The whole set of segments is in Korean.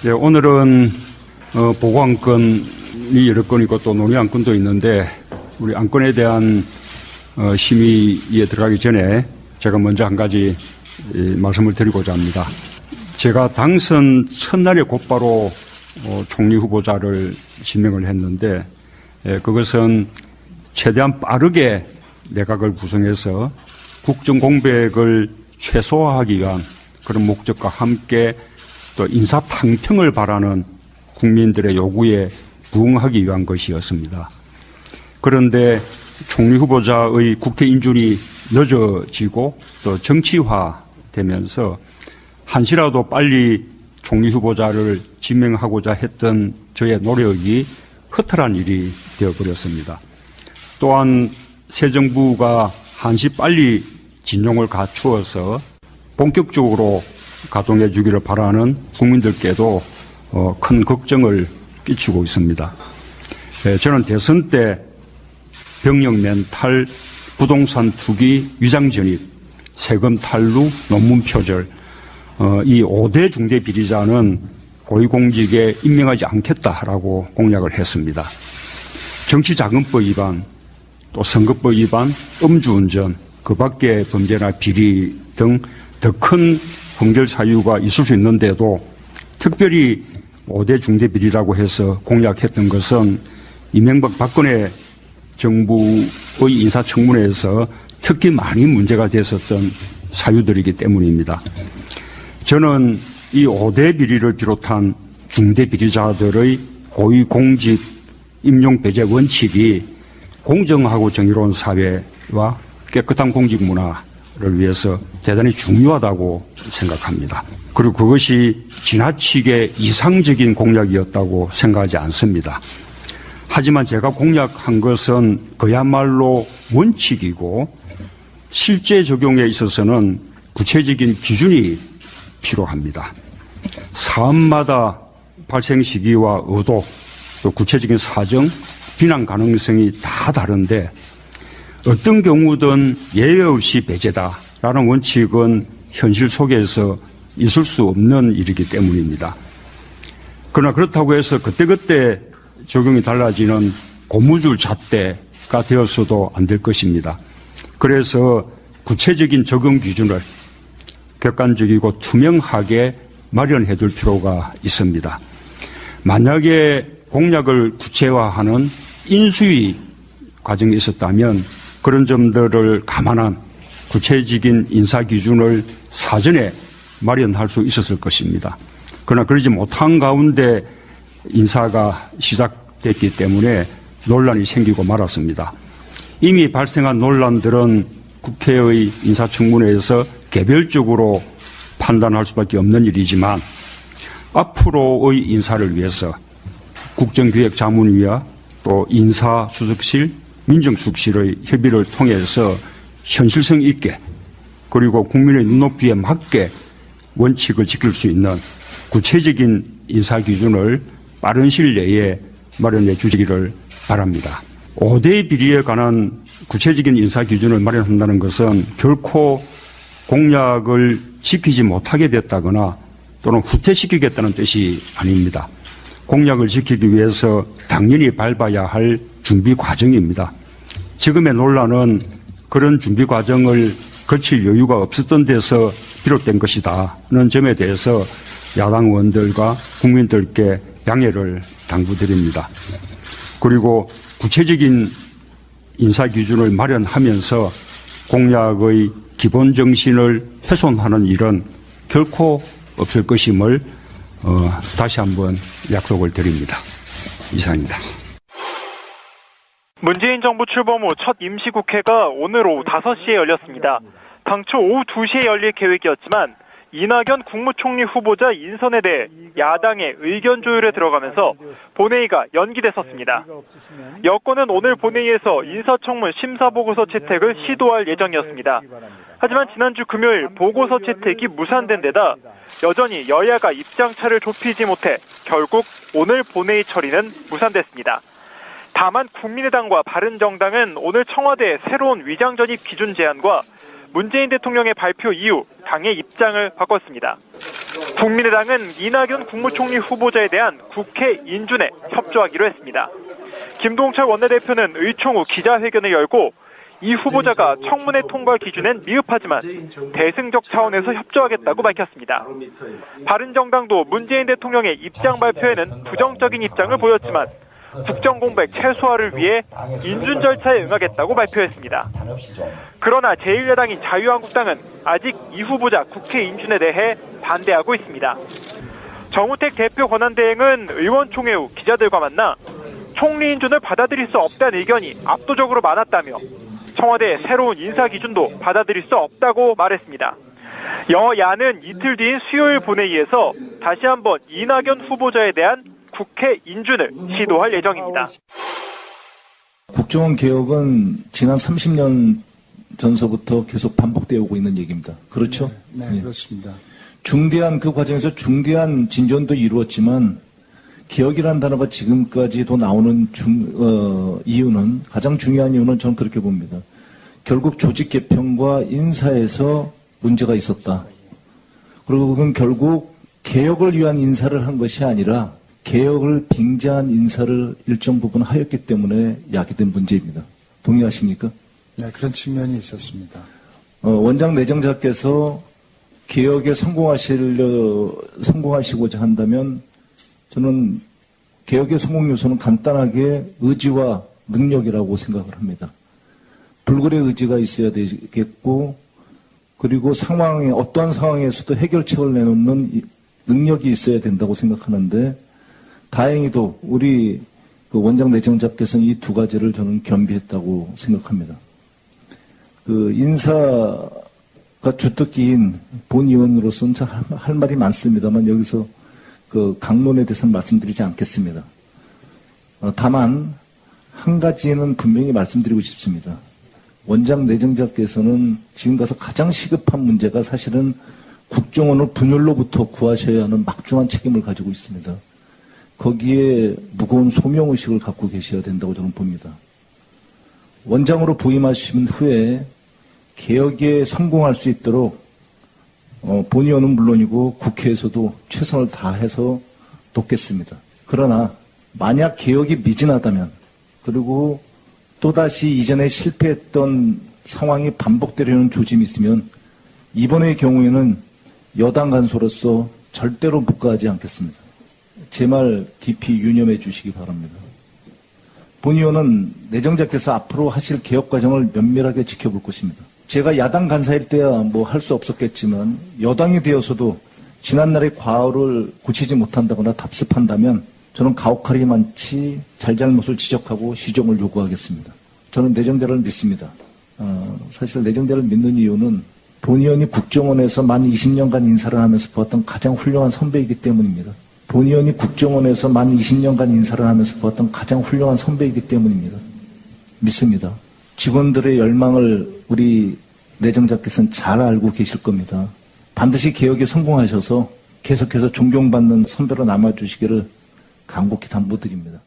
네, 오늘은 보고안건이 여러 건이고 또 논의안건도 있는데 우리 안건에 대한 심의에 들어가기 전에 제가 먼저 한 가지 말씀을 드리고자 합니다. 제가 당선 첫날에 곧바로 총리 후보자를 지명을 했는데 그것은 최대한 빠르게 내각을 구성해서 국정 공백을 최소화하기 위한 그런 목적과 함께 또 인사탕평을 바라는 국민들의 요구에 부응하기 위한 것이었습니다. 그런데 총리 후보자의 국회 인준이 늦어지고 또 정치화되면서 한시라도 빨리 총리 후보자를 지명하고자 했던 저의 노력이 허탈한 일이 되어버렸습니다. 또한 새 정부가 한시 빨리 진용을 갖추어서 본격적으로 가동해 주기를 바라는 국민들께도 큰 걱정을 끼치고 있습니다. 저는 대선 때 병역 멘탈, 부동산 투기, 위장 전입, 세금 탈루, 논문 표절 이 5대 중대 비리자는 고위공직에 임명하지 않겠다라고 공약을 했습니다. 정치자금법 위반, 또 선거법 위반, 음주운전, 그 밖의 범죄나 비리 등 더 큰 범죄 사유가 있을 수 있는데도 특별히 5대 중대 비리라고 해서 공약했던 것은 이명박 박근혜 정부의 인사청문회에서 특히 많이 문제가 됐었던 사유들이기 때문입니다. 저는 이 5대 비리를 비롯한 중대 비리자들의 고위공직 임용 배제 원칙이 공정하고 정의로운 사회와 깨끗한 공직 문화를 위해서 대단히 중요하다고 생각합니다. 그리고 그것이 지나치게 이상적인 공약이었다고 생각하지 않습니다. 하지만 제가 공약한 것은 그야말로 원칙이고 실제 적용에 있어서는 구체적인 기준이 필요합니다. 사안마다 발생 시기와 의도, 또 구체적인 사정, 비난 가능성이 다 다른데 어떤 경우든 예외 없이 배제다라는 원칙은 현실 속에서 있을 수 없는 일이기 때문입니다. 그러나 그렇다고 해서 그때그때 적용이 달라지는 고무줄 잣대가 되어서도 안 될 것입니다. 그래서 구체적인 적용 기준을 객관적이고 투명하게 마련해 둘 필요가 있습니다. 만약에 공약을 구체화하는 인수위 과정이 있었다면 그런 점들을 감안한 구체적인 인사 기준을 사전에 마련할 수 있었을 것입니다. 그러나 그러지 못한 가운데 인사가 시작됐기 때문에 논란이 생기고 말았습니다. 이미 발생한 논란들은 국회의 인사청문회에서 개별적으로 판단할 수밖에 없는 일이지만 앞으로의 인사를 위해서 국정기획자문위와 또 인사수석실, 민정수석실의 협의를 통해서 현실성 있게 그리고 국민의 눈높이에 맞게 원칙을 지킬 수 있는 구체적인 인사 기준을 빠른 시일 내에 마련해 주시기를 바랍니다. 5대 비리에 관한 구체적인 인사 기준을 마련한다는 것은 결코 공약을 지키지 못하게 됐다거나 또는 후퇴시키겠다는 뜻이 아닙니다. 공약을 지키기 위해서 당연히 밟아야 할 준비 과정입니다. 지금의 논란은 그런 준비 과정을 거칠 여유가 없었던 데서 비롯된 것이다는 점에 대해서 야당 의원들과 국민들께 양해를 당부드립니다. 그리고 구체적인 인사 기준을 마련하면서 공약의 기본 정신을 훼손하는 일은 결코 없을 것임을 다시 한번 약속을 드립니다. 이상입니다. 문재인 정부 출범 후 첫 임시국회가 오늘 오후 5시에 열렸습니다. 당초 오후 2시에 열릴 계획이었지만 이낙연 국무총리 후보자 인선에 대해 야당의 의견 조율에 들어가면서 본회의가 연기됐었습니다. 여권은 오늘 본회의에서 인사청문 심사보고서 채택을 시도할 예정이었습니다. 하지만 지난주 금요일 보고서 채택이 무산된 데다 여전히 여야가 입장차를 좁히지 못해 결국 오늘 본회의 처리는 무산됐습니다. 다만 국민의당과 바른정당은 오늘 청와대의 새로운 위장전입 기준 제안과 문재인 대통령의 발표 이후 당의 입장을 바꿨습니다. 국민의당은 이낙연 국무총리 후보자에 대한 국회 인준에 협조하기로 했습니다. 김동철 원내대표는 의총 후 기자회견을 열고 이 후보자가 청문회 통과 기준엔 미흡하지만 대승적 차원에서 협조하겠다고 밝혔습니다. 바른정당도 문재인 대통령의 입장 발표에는 부정적인 입장을 보였지만 국정공백 최소화를 위해 인준 절차에 응하겠다고 발표했습니다. 그러나 제1야당인 자유한국당은 아직 이 후보자 국회 인준에 대해 반대하고 있습니다. 정우택 대표 권한대행은 의원총회 후 기자들과 만나 총리 인준을 받아들일 수 없다는 의견이 압도적으로 많았다며 청와대의 새로운 인사 기준도 받아들일 수 없다고 말했습니다. 여야는 이틀 뒤인 수요일 본회의에서 다시 한번 이낙연 후보자에 대한 국회 인준을 시도할 예정입니다. 국정원 개혁은 지난 30년 전서부터 계속 반복되어 오고 있는 얘기입니다. 그렇죠? 네, 그렇습니다. 중대한 그 과정에서 중대한 진전도 이루었지만 개혁이라는 단어가 지금까지도 나오는 이유는 가장 중요한 이유는 저는 그렇게 봅니다. 결국 조직 개편과 인사에서 문제가 있었다. 그리고 그건 결국 개혁을 위한 인사를 한 것이 아니라 개혁을 빙자한 인사를 일정 부분 하였기 때문에 야기된 문제입니다. 동의하십니까? 네, 그런 측면이 있었습니다. 원장 내정자께서 개혁에 성공하시고자 한다면 저는 개혁의 성공 요소는 간단하게 의지와 능력이라고 생각을 합니다. 불굴의 의지가 있어야 되겠고 그리고 어떠한 상황에서도 해결책을 내놓는 능력이 있어야 된다고 생각하는데 다행히도 우리 그 원장 내정자께서는 이 두 가지를 저는 겸비했다고 생각합니다. 그 인사가 주특기인 본 의원으로서는 할 말이 많습니다만 여기서 그 강론에 대해서는 말씀드리지 않겠습니다. 다만 한 가지는 분명히 말씀드리고 싶습니다. 원장 내정자께서는 지금 가서 가장 시급한 문제가 사실은 국정원을 분열로부터 구하셔야 하는 막중한 책임을 가지고 있습니다. 거기에 무거운 소명의식을 갖고 계셔야 된다고 저는 봅니다. 원장으로 부임하신 후에 개혁에 성공할 수 있도록 본의원은 물론이고 국회에서도 최선을 다해서 돕겠습니다. 그러나 만약 개혁이 미진하다면 그리고 또다시 이전에 실패했던 상황이 반복되려는 조짐이 있으면 이번의 경우에는 여당 간소로서 절대로 묵과하지 않겠습니다. 제 말 깊이 유념해 주시기 바랍니다. 본의원은 내정자께서 앞으로 하실 개혁 과정을 면밀하게 지켜볼 것입니다. 제가 야당 간사일 때야 뭐 할 수 없었겠지만 여당이 되어서도 지난날의 과오를 고치지 못한다거나 답습한다면 저는 가혹하리만치 잘잘못을 지적하고 시정을 요구하겠습니다. 저는 내정자를 믿습니다. 사실 내정자를 믿는 이유는 본의원이 국정원에서 만 20년간 인사를 하면서 보았던 가장 훌륭한 선배이기 때문입니다. 본의원이 국정원에서 만 20년간 인사를 하면서 보았던 가장 훌륭한 선배이기 때문입니다. 믿습니다. 직원들의 열망을 우리 내정자께서는 잘 알고 계실 겁니다. 반드시 개혁에 성공하셔서 계속해서 존경받는 선배로 남아주시기를 간곡히 당부드립니다.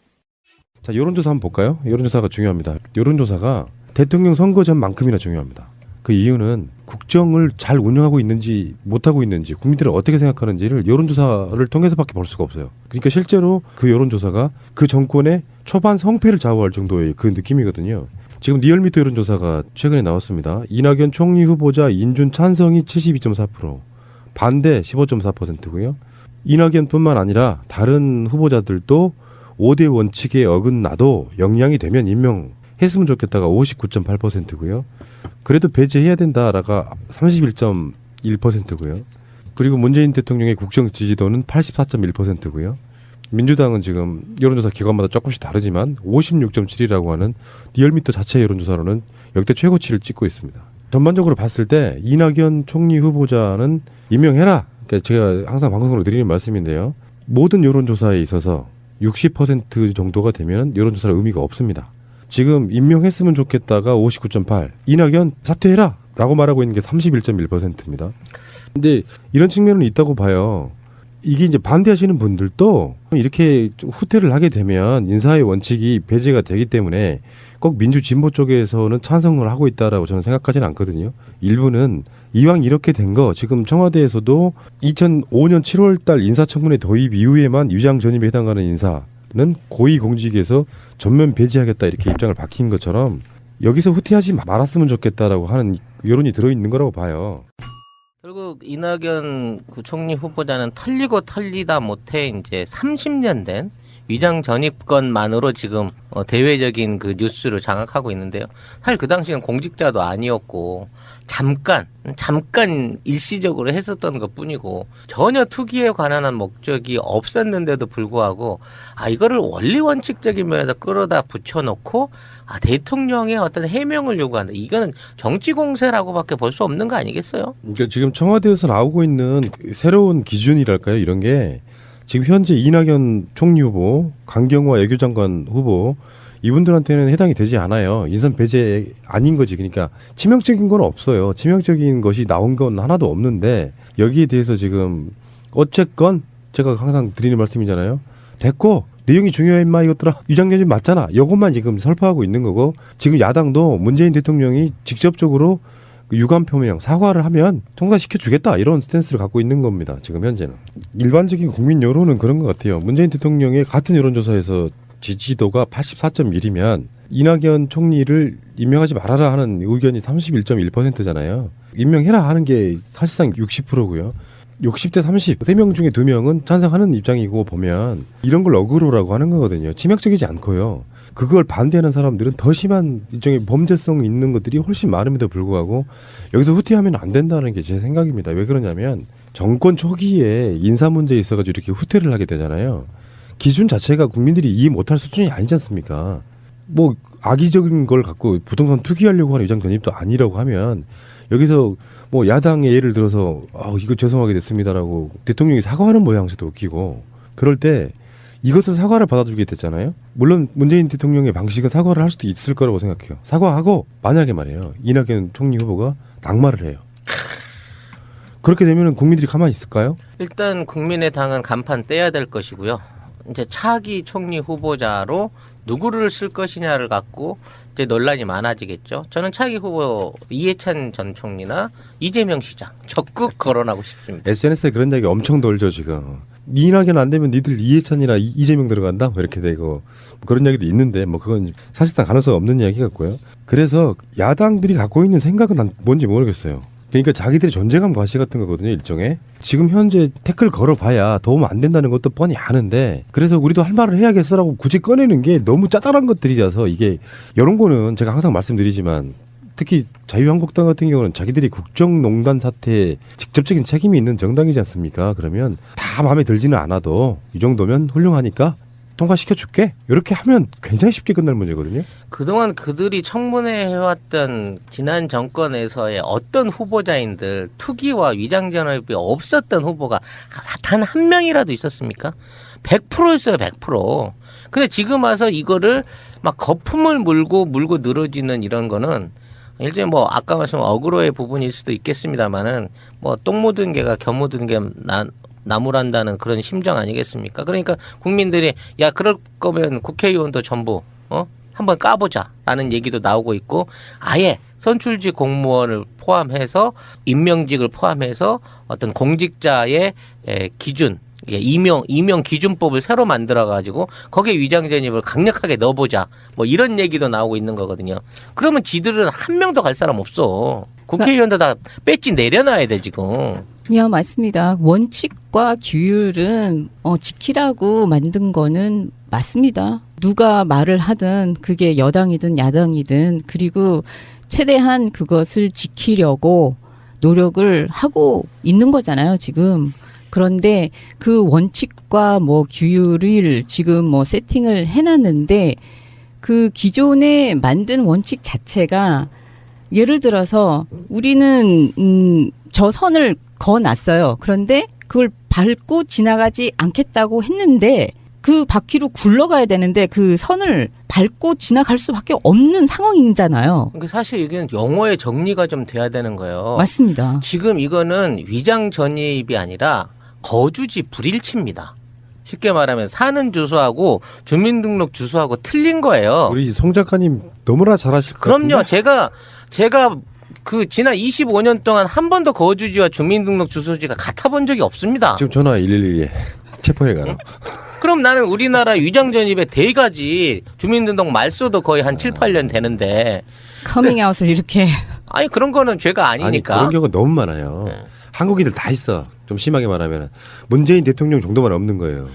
자, 여론조사 한번 볼까요? 여론조사가 중요합니다. 여론조사가 대통령 선거 전만큼이나 중요합니다. 그 이유는 국정을 잘 운영하고 있는지 못하고 있는지 국민들은 어떻게 생각하는지를 여론조사를 통해서밖에 볼 수가 없어요. 그러니까 실제로 그 여론조사가 그 정권의 초반 성패를 좌우할 정도의 그 느낌이거든요. 지금 리얼미터 여론조사가 최근에 나왔습니다. 이낙연 총리 후보자 인준 찬성이 72.4%, 반대 15.4%고요. 이낙연뿐만 아니라 다른 후보자들도 5대 원칙에 어긋나도 역량이 되면 임명했으면 좋겠다가 59.8%고요. 그래도 배제해야 된다라가 31.1%고요. 그리고 문재인 대통령의 국정 지지도는 84.1%고요. 민주당은 지금 여론조사 기관마다 조금씩 다르지만 56.7이라고 하는 리얼미터 자체 여론조사로는 역대 최고치를 찍고 있습니다. 전반적으로 봤을 때 이낙연 총리 후보자는 임명해라. 그러니까 제가 항상 방송으로 드리는 말씀인데요. 모든 여론조사에 있어서 60% 정도가 되면 여론조사의 의미가 없습니다. 지금 임명했으면 좋겠다가 59.8, 이낙연 사퇴해라 라고 말하고 있는 게 31.1%입니다. 근데 이런 측면은 있다고 봐요. 이게 이제 반대하시는 분들도 이렇게 후퇴를 하게 되면 인사의 원칙이 배제가 되기 때문에 꼭 민주 진보 쪽에서는 찬성을 하고 있다라고 저는 생각하지는 않거든요. 일부는 이왕 이렇게 된 거 지금 청와대에서도 2005년 7월 달 인사청문회 도입 이후에만 위장 전입에 해당하는 인사는 고위공직에서 전면 배제하겠다 이렇게 입장을 밝힌 것처럼 여기서 후퇴하지 말았으면 좋겠다라고 하는 여론이 들어있는 거라고 봐요. 결국 이낙연 그 총리 후보자는 털리고 털리다 못해 이제 30년 된 위장 전입건만으로 지금 대외적인 그 뉴스를 장악하고 있는데요. 사실 그 당시는 공직자도 아니었고 잠깐 일시적으로 했었던 것뿐이고 전혀 투기에 관한 한 목적이 없었는데도 불구하고 이거를 원리 원칙적인 면에서 끌어다 붙여놓고 대통령의 어떤 해명을 요구한다. 이거는 정치 공세라고밖에 볼 수 없는 거 아니겠어요? 그러니까 지금 청와대에서 나오고 있는 새로운 기준이랄까요? 이런 게 지금 현재 이낙연 총리 후보, 강경화 외교장관 후보 이분들한테는 해당이 되지 않아요. 인선 배제 아닌 거지. 그러니까 치명적인 건 없어요. 치명적인 것이 나온 건 하나도 없는데 여기에 대해서 지금 어쨌건 제가 항상 드리는 말씀이잖아요. 됐고 내용이 중요해 임마 이것들아. 위장전입 맞잖아. 이것만 지금 설파하고 있는 거고 지금 야당도 문재인 대통령이 직접적으로 유감 표명, 사과를 하면 통과시켜 주겠다 이런 스탠스를 갖고 있는 겁니다. 지금 현재는. 일반적인 국민 여론은 그런 것 같아요. 문재인 대통령의 같은 여론조사에서 지지도가 84.1이면 이낙연 총리를 임명하지 말아라 하는 의견이 31.1%잖아요. 임명해라 하는 게 사실상 60%고요. 60대 30, 3명 중에 2명은 찬성하는 입장이고 보면 이런 걸 어그로라고 하는 거거든요. 치명적이지 않고요. 그걸 반대하는 사람들은 더 심한 일종의 범죄성 있는 것들이 훨씬 많음에도 불구하고 여기서 후퇴하면 안 된다는 게 제 생각입니다. 왜 그러냐면 정권 초기에 인사 문제에 있어가지고 이렇게 후퇴를 하게 되잖아요. 기준 자체가 국민들이 이해 못할 수준이 아니지 않습니까? 뭐 악의적인 걸 갖고 부동산 투기하려고 하는 위장 전입도 아니라고 하면 여기서 뭐 야당의 예를 들어서 이거 죄송하게 됐습니다라고 대통령이 사과하는 모양새도 웃기고 그럴 때 이것은 사과를 받아주게 됐잖아요. 물론 문재인 대통령의 방식은 사과를 할 수도 있을 거라고 생각해요. 사과하고 만약에 말이에요. 이낙연 총리 후보가 낙마를 해요. 그렇게 되면 국민들이 가만히 있을까요? 일단 국민의당은 간판 떼야 될 것이고요. 이제 차기 총리 후보자로 누구를 쓸 것이냐를 갖고 이제 논란이 많아지겠죠. 저는 차기 후보 이해찬 전 총리나 이재명 시장 적극 거론하고 싶습니다. SNS에 그런 얘기 엄청 돌죠 지금. 이낙연 안 되면 니들 이해찬이나 이재명 들어간다? 뭐 이렇게 되고 그런 이야기도 있는데 뭐 그건 사실상 가능성 없는 이야기 같고요. 그래서 야당들이 갖고 있는 생각은 난 뭔지 모르겠어요. 그러니까 자기들의 존재감 과시 같은 거거든요. 일종의. 지금 현재 태클 걸어봐야 도움 안 된다는 것도 뻔히 아는데 그래서 우리도 할 말을 해야겠어라고 굳이 꺼내는 게 너무 짜잘한 것들이라서 이게 이런 거는 제가 항상 말씀드리지만 특히 자유한국당 같은 경우는 자기들이 국정농단 사태에 직접적인 책임이 있는 정당이지 않습니까? 그러면 다 마음에 들지는 않아도 이 정도면 훌륭하니까 통과시켜줄게. 이렇게 하면 굉장히 쉽게 끝날 문제거든요. 그동안 그들이 청문회 해왔던 지난 정권에서의 어떤 후보자인들 투기와 위장전입이 없었던 후보가 단 한 명이라도 있었습니까? 100%였어요. 100%. 근데 지금 와서 이거를 막 거품을 물고 늘어지는 이런 거는 일종의 뭐 아까 말씀 어그로의 부분일 수도 있겠습니다만은 뭐 똥 묻은 개가 겨 묻은 개 나무란다는 그런 심정 아니겠습니까? 그러니까 국민들이 야 그럴 거면 국회의원도 전부 한번 까보자라는 얘기도 나오고 있고 아예 선출직 공무원을 포함해서 임명직을 포함해서 어떤 공직자의 기준 임명 기준법을 새로 만들어가지고 거기에 위장전입을 강력하게 넣어보자 뭐 이런 얘기도 나오고 있는 거거든요. 그러면 지들은 한 명도 갈 사람 없어. 국회의원도 다 배지 내려놔야 돼 지금. 예, 맞습니다. 원칙과 규율은 지키라고 만든 거는 맞습니다. 누가 말을 하든 그게 여당이든 야당이든 그리고 최대한 그것을 지키려고 노력을 하고 있는 거잖아요, 지금. 그런데 그 원칙과 뭐 규율을 지금 뭐 세팅을 해놨는데 그 기존에 만든 원칙 자체가 예를 들어서 우리는 저 선을 그어놨어요. 그런데 그걸 밟고 지나가지 않겠다고 했는데 그 바퀴로 굴러가야 되는데 그 선을 밟고 지나갈 수밖에 없는 상황이잖아요. 그러니까 사실 이게 용어의 정리가 좀 돼야 되는 거예요. 맞습니다. 지금 이거는 위장 전입이 아니라 거주지 불일치입니다. 쉽게 말하면 사는 주소하고 주민등록 주소하고 틀린 거예요. 우리 송 작가님 너무나 잘하실 것 같은데. 그럼요. 제가 그 지난 25년 동안 한 번도 거주지와 주민등록 주소지가 같아 본 적이 없습니다. 지금 전화 112에 체포해 가라. 그럼 나는 우리나라 위장 전입의 대가지 주민등록 말소도 거의 한 7, 8년 되는데 커밍아웃을 이렇게 아니 그런 거는 죄가 아니 아니니까. 그런 경우가 너무 많아요. 네. 한국인들 다 있어. 좀 심하게 말하면 문재인 대통령 정도만 없는 거예요.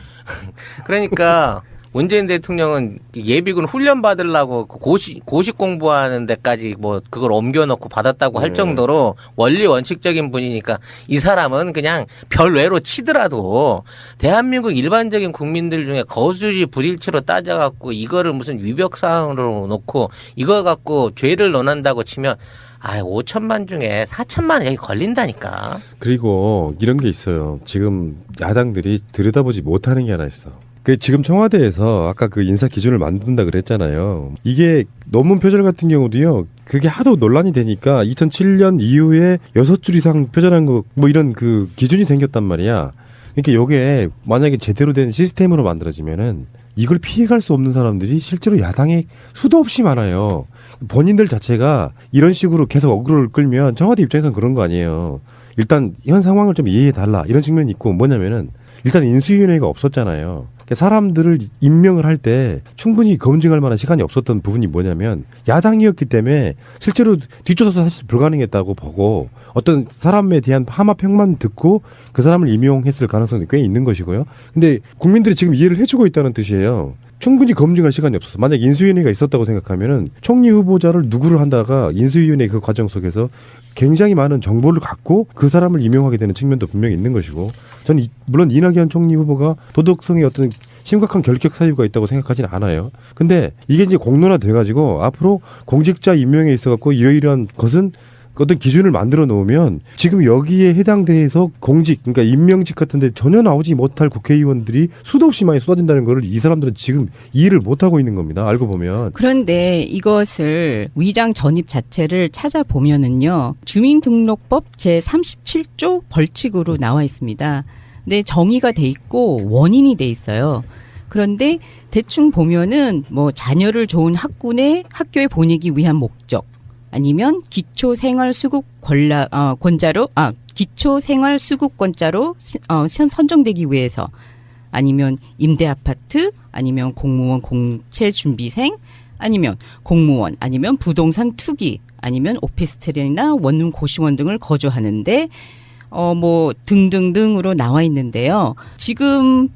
그러니까 문재인 대통령은 예비군 훈련 받으려고 고시 공부하는 데까지 뭐 그걸 옮겨놓고 받았다고 할 정도로 원리 원칙적인 분이니까 이 사람은 그냥 별외로 치더라도 대한민국 일반적인 국민들 중에 거주지 불일치로 따져갖고 이거를 무슨 위법사항으로 놓고 이거 갖고 죄를 논한다고 치면 5천만 중에 4천만 여기 걸린다니까. 그리고 이런 게 있어요. 지금 야당들이 들여다보지 못하는 게 하나 있어. 그 지금 청와대에서 아까 그 인사 기준을 만든다 그랬잖아요. 이게 논문 표절 같은 경우도요. 그게 하도 논란이 되니까 2007년 이후에 6줄 이상 표절한 거 뭐 이런 그 기준이 생겼단 말이야. 그러니까 요게 만약에 제대로 된 시스템으로 만들어지면은 이걸 피해갈 수 없는 사람들이 실제로 야당에 수도 없이 많아요. 본인들 자체가 이런 식으로 계속 어그로를 끌면 청와대 입장에서는 그런 거 아니에요. 일단 현 상황을 좀 이해해달라 이런 측면이 있고 뭐냐면은 일단 인수위원회가 없었잖아요. 사람들을 임명을 할 때 충분히 검증할 만한 시간이 없었던 부분이 뭐냐면 야당이었기 때문에 실제로 뒤쫓아서 사실 불가능했다고 보고 어떤 사람에 대한 하마평만 듣고 그 사람을 임용했을 가능성이 꽤 있는 것이고요. 근데 국민들이 지금 이해를 해주고 있다는 뜻이에요. 충분히 검증할 시간이 없었어. 만약 인수위원회가 있었다고 생각하면은 총리 후보자를 누구를 한다가 인수위원회 그 과정 속에서 굉장히 많은 정보를 갖고 그 사람을 임명하게 되는 측면도 분명히 있는 것이고 저는 물론 이낙연 총리 후보가 도덕성에 어떤 심각한 결격 사유가 있다고 생각하지는 않아요. 근데 이게 이제 공론화 돼가지고 앞으로 공직자 임명에 있어갖고 이러이러한 것은 어떤 기준을 만들어 놓으면 지금 여기에 해당돼서 공직, 그러니까 임명직 같은데 전혀 나오지 못할 국회의원들이 수도 없이 많이 쏟아진다는 거를 이 사람들은 지금 이해를 못하고 있는 겁니다. 알고 보면. 그런데 이것을 위장 전입 자체를 찾아보면은요. 주민등록법 제37조 벌칙으로 나와 있습니다. 근데 정의가 돼 있고 원인이 돼 있어요. 그런데 대충 보면은 뭐 자녀를 좋은 학교에 보내기 위한 목적 아니면 기초생활수급권자로 선정되기 위해서 아니면 임대아파트 아니면 공무원 공채준비생 아니면 공무원 아니면 부동산 투기 아니면 오피스텔이나 원룸 고시원 등을 거주하는데 뭐 등등등으로 나와 있는데요. 지금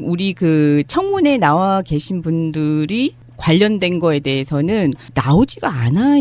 우리 그 청문회에 나와 계신 분들이 관련된 거에 대해서는 나오지가 않아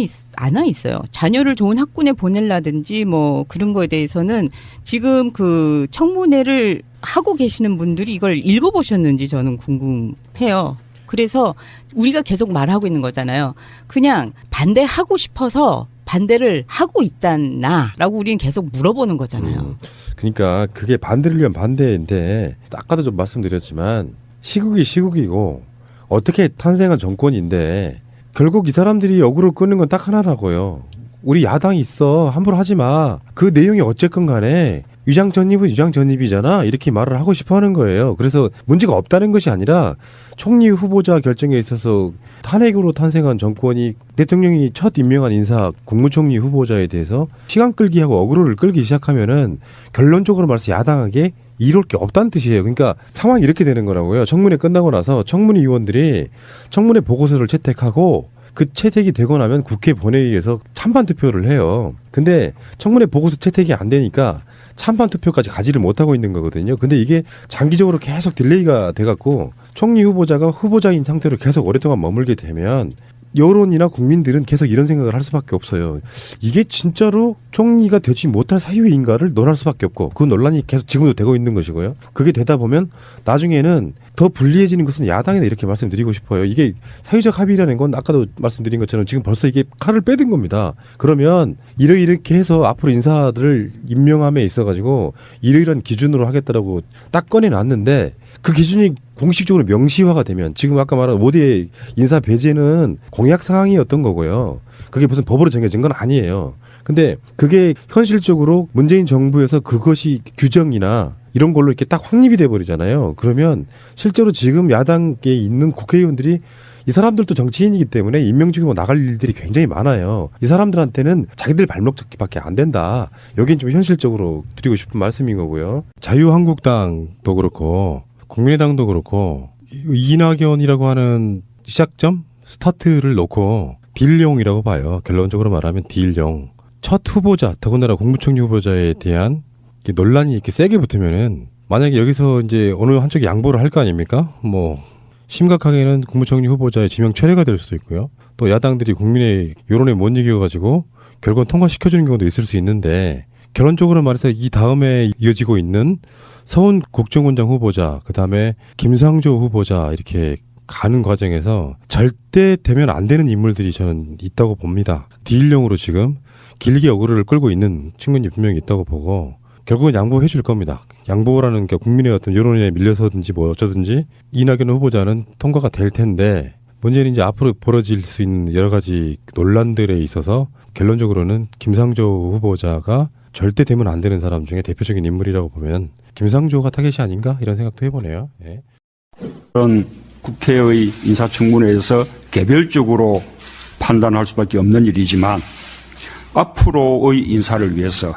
있어요. 자녀를 좋은 학군에 보내려든지 뭐 그런 거에 대해서는 지금 그 청문회를 하고 계시는 분들이 이걸 읽어보셨는지 저는 궁금해요. 그래서 우리가 계속 말하고 있는 거잖아요. 그냥 반대하고 싶어서 반대를 하고 있잖아라고 우리는 계속 물어보는 거잖아요. 그러니까 그게 반대를 위한 반대인데 아까도 좀 말씀드렸지만 시국이 시국이고 어떻게 탄생한 정권인데 결국 이 사람들이 어그로 끄는 건 딱 하나라고요. 우리 야당이 있어. 함부로 하지 마. 그 내용이 어쨌건 간에 위장 전입은 위장 전입이잖아. 이렇게 말을 하고 싶어 하는 거예요. 그래서 문제가 없다는 것이 아니라 총리 후보자 결정에 있어서 탄핵으로 탄생한 정권이 대통령이 첫 임명한 인사 국무총리 후보자에 대해서 시간 끌기 하고 어그로를 끌기 시작하면은 결론적으로 말해서 야당에게 이럴 게 없다는 뜻이에요. 그러니까 상황이 이렇게 되는 거라고요. 청문회 끝나고 나서 청문회 의원들이 청문회 보고서를 채택하고 그 채택이 되고 나면 국회 본회의에서 찬반 투표를 해요. 근데 청문회 보고서 채택이 안 되니까 찬반 투표까지 가지를 못하고 있는 거거든요. 근데 이게 장기적으로 계속 딜레이가 돼갖고 총리 후보자가 후보자인 상태로 계속 오랫동안 머물게 되면 여론이나 국민들은 계속 이런 생각을 할 수밖에 없어요. 이게 진짜로 총리가 되지 못할 사유인가를 논할 수밖에 없고 그 논란이 계속 지금도 되고 있는 것이고요. 그게 되다 보면 나중에는 더 불리해지는 것은 야당이다 이렇게 말씀드리고 싶어요. 이게 사회적 합의라는 건 아까도 말씀드린 것처럼 지금 벌써 이게 칼을 빼든 겁니다. 그러면 이렇게 해서 앞으로 인사들을 임명함에 있어가지고 이러이러한 기준으로 하겠다라고 딱 꺼내놨는데 그 기준이 공식적으로 명시화가 되면 지금 아까 말한 5대 인사 배제는 공약 사항이었던 거고요. 그게 무슨 법으로 정해진 건 아니에요. 근데 그게 현실적으로 문재인 정부에서 그것이 규정이나 이런 걸로 이렇게 딱 확립이 돼 버리잖아요. 그러면 실제로 지금 야당에 있는 국회의원들이 이 사람들도 정치인이기 때문에 임명직으로 나갈 일들이 굉장히 많아요. 이 사람들한테는 자기들 발목 잡기밖에 안 된다. 여긴 좀 현실적으로 드리고 싶은 말씀인 거고요. 자유한국당도 그렇고 국민의당도 그렇고 이낙연이라고 하는 시작점 스타트를 놓고 딜용이라고 봐요. 결론적으로 말하면 딜용. 첫 후보자, 더군다나 국무총리 후보자에 대한 논란이 이렇게 세게 붙으면은 만약에 여기서 이제 어느 한쪽이 양보를 할 거 아닙니까? 뭐 심각하게는 국무총리 후보자의 지명 철회가 될 수도 있고요. 또 야당들이 국민의 여론에 못 이겨가지고 결국은 통과시켜주는 경우도 있을 수 있는데 결론적으로 말해서 이 다음에 이어지고 있는 서훈 국정원장 후보자, 그 다음에 김상조 후보자 이렇게 가는 과정에서 절대 되면 안 되는 인물들이 저는 있다고 봅니다. 딜용으로 지금 길게 어그로를 끌고 있는 측면이 분명히 있다고 보고 결국은 양보해 줄 겁니다. 양보라는 게 국민의 어떤 여론에 밀려서든지 뭐 어쩌든지 이낙연 후보자는 통과가 될 텐데 문제는 이제 앞으로 벌어질 수 있는 여러 가지 논란들에 있어서 결론적으로는 김상조 후보자가 절대 되면 안 되는 사람 중에 대표적인 인물이라고 보면 김상조가 타겟이 아닌가 이런 생각도 해보네요. 예. 그런 국회의 인사청문회에서 개별적으로 판단할 수밖에 없는 일이지만 앞으로의 인사를 위해서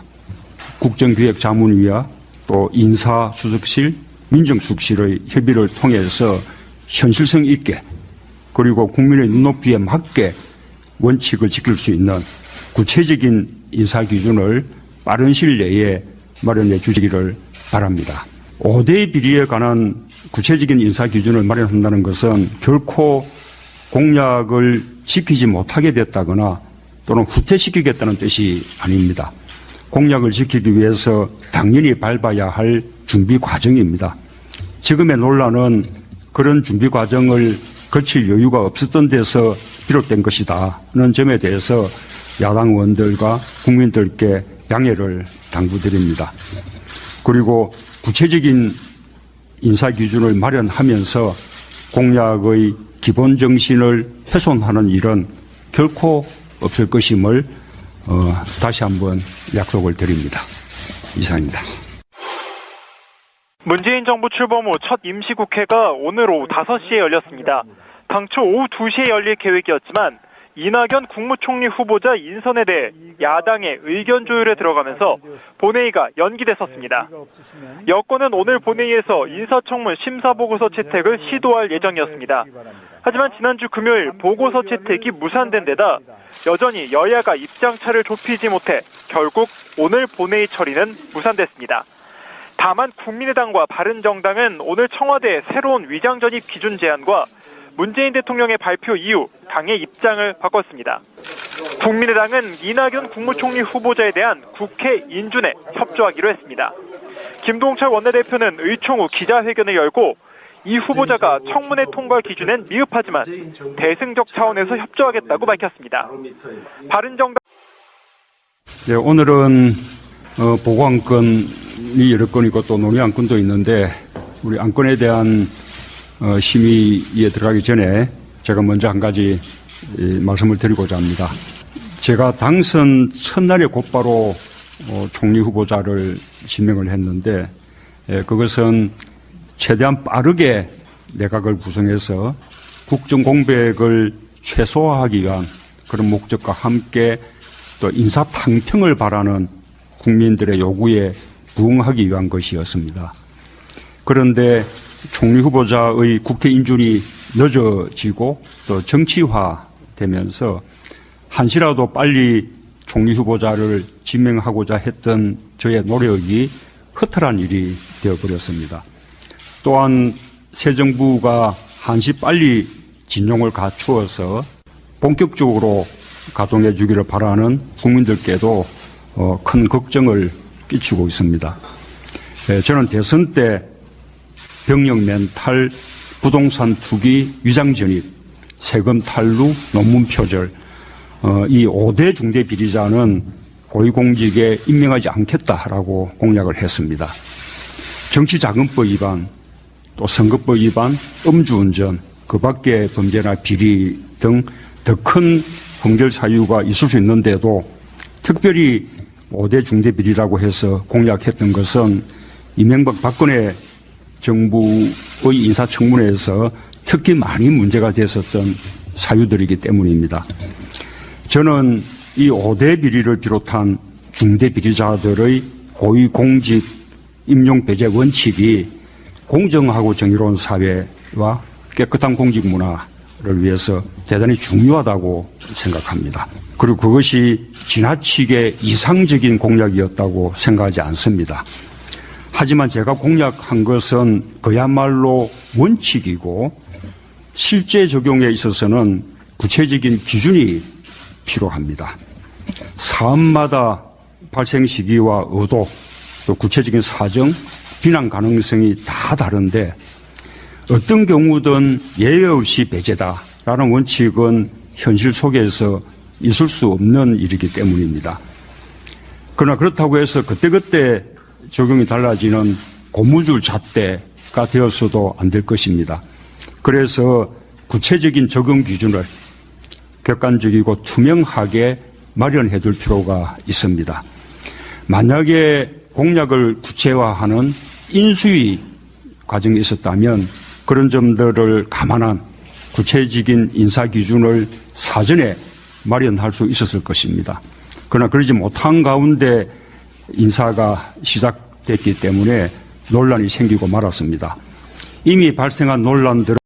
국정기획자문위와 또 인사수석실, 민정수석실의 협의를 통해서 현실성 있게 그리고 국민의 눈높이에 맞게 원칙을 지킬 수 있는 구체적인 인사 기준을 빠른 시일 내에 마련해 주시기를 바랍니다. 5대 비리에 관한 구체적인 인사 기준을 마련한다는 것은 결코 공약을 지키지 못하게 됐다거나 또는 후퇴시키겠다는 뜻이 아닙니다. 공약을 지키기 위해서 당연히 밟아야 할 준비 과정입니다. 지금의 논란은 그런 준비 과정을 거칠 여유가 없었던 데서 비롯된 것이다는 점에 대해서 야당 의원들과 국민들께 양해를 당부드립니다. 그리고 구체적인 인사 기준을 마련하면서 공약의 기본 정신을 훼손하는 일은 결코 없을 것임을 다시 한번 약속을 드립니다. 이상입니다. 문재인 정부 출범 후 첫 임시국회가 오늘 오후 5시에 열렸습니다. 당초 오후 2시에 열릴 계획이었지만 이낙연 국무총리 후보자 인선에 대해 야당의 의견 조율에 들어가면서 본회의가 연기됐었습니다. 여권은 오늘 본회의에서 인사청문 심사보고서 채택을 시도할 예정이었습니다. 하지만 지난주 금요일 보고서 채택이 무산된 데다 여전히 여야가 입장차를 좁히지 못해 결국 오늘 본회의 처리는 무산됐습니다. 다만 국민의당과 바른정당은 오늘 청와대의 새로운 위장전입 기준 제안과 문재인 대통령의 발표 이후 당의 입장을 바꿨습니다. 국민의당은 이낙연 국무총리 후보자에 대한 국회 인준에 협조하기로 했습니다. 김동철 원내대표는 의총 후 기자회견을 열고 이 후보자가 청문회 통과 기준엔 미흡하지만 대승적 차원에서 협조하겠다고 밝혔습니다. 바른정당 네, 오늘은 보고안건이 여러 건이고 또 논의안건도 있는데 우리 안건에 대한 심의에 들어가기 전에 제가 먼저 한 가지 말씀을 드리고자 합니다. 제가 당선 첫날에 곧바로 총리 후보자를 지명을 했는데 그것은 최대한 빠르게 내각을 구성해서 국정 공백을 최소화하기 위한 그런 목적과 함께 또 인사 탕평을 바라는 국민들의 요구에 부응하기 위한 것이었습니다. 그런데 총리 후보자의 국회 인준이 늦어지고 또 정치화되면서 한시라도 빨리 총리 후보자를 지명하고자 했던 저의 노력이 허탈한 일이 되어버렸습니다. 또한 새 정부가 한시 빨리 진용을 갖추어서 본격적으로 가동해 주기를 바라는 국민들께도 큰 걱정을 끼치고 있습니다. 저는 대선 때 병역 멘탈, 부동산 투기, 위장 전입, 세금 탈루, 논문 표절, 이 5대 중대 비리자는 고위공직에 임명하지 않겠다라고 공약을 했습니다. 정치자금법 위반, 또 선거법 위반, 음주운전, 그 밖의 범죄나 비리 등 더 큰 범죄 사유가 있을 수 있는데도 특별히 5대 중대 비리라고 해서 공약했던 것은 이명박 박근혜 정부의 인사청문회에서 특히 많이 문제가 됐었던 사유들이기 때문입니다. 저는 이 5대 비리를 비롯한 중대 비리자들의 고위공직 임용 배제 원칙이 공정하고 정의로운 사회와 깨끗한 공직 문화를 위해서 대단히 중요하다고 생각합니다. 그리고 그것이 지나치게 이상적인 공약이었다고 생각하지 않습니다. 하지만 제가 공약한 것은 그야말로 원칙이고 실제 적용에 있어서는 구체적인 기준이 필요합니다. 사업마다 발생 시기와 의도, 또 구체적인 사정, 비난 가능성이 다 다른데 어떤 경우든 예외 없이 배제다라는 원칙은 현실 속에서 있을 수 없는 일이기 때문입니다. 그러나 그렇다고 해서 그때그때 적용이 달라지는 고무줄 잣대가 되었어도 안 될 것입니다. 그래서 구체적인 적용 기준을 객관적이고 투명하게 마련해 둘 필요가 있습니다. 만약에 공약을 구체화하는 인수위 과정이 있었다면 그런 점들을 감안한 구체적인 인사 기준을 사전에 마련할 수 있었을 것입니다. 그러나 그러지 못한 가운데 인사가 시작됐기 때문에 논란이 생기고 말았습니다. 이미 발생한 논란들은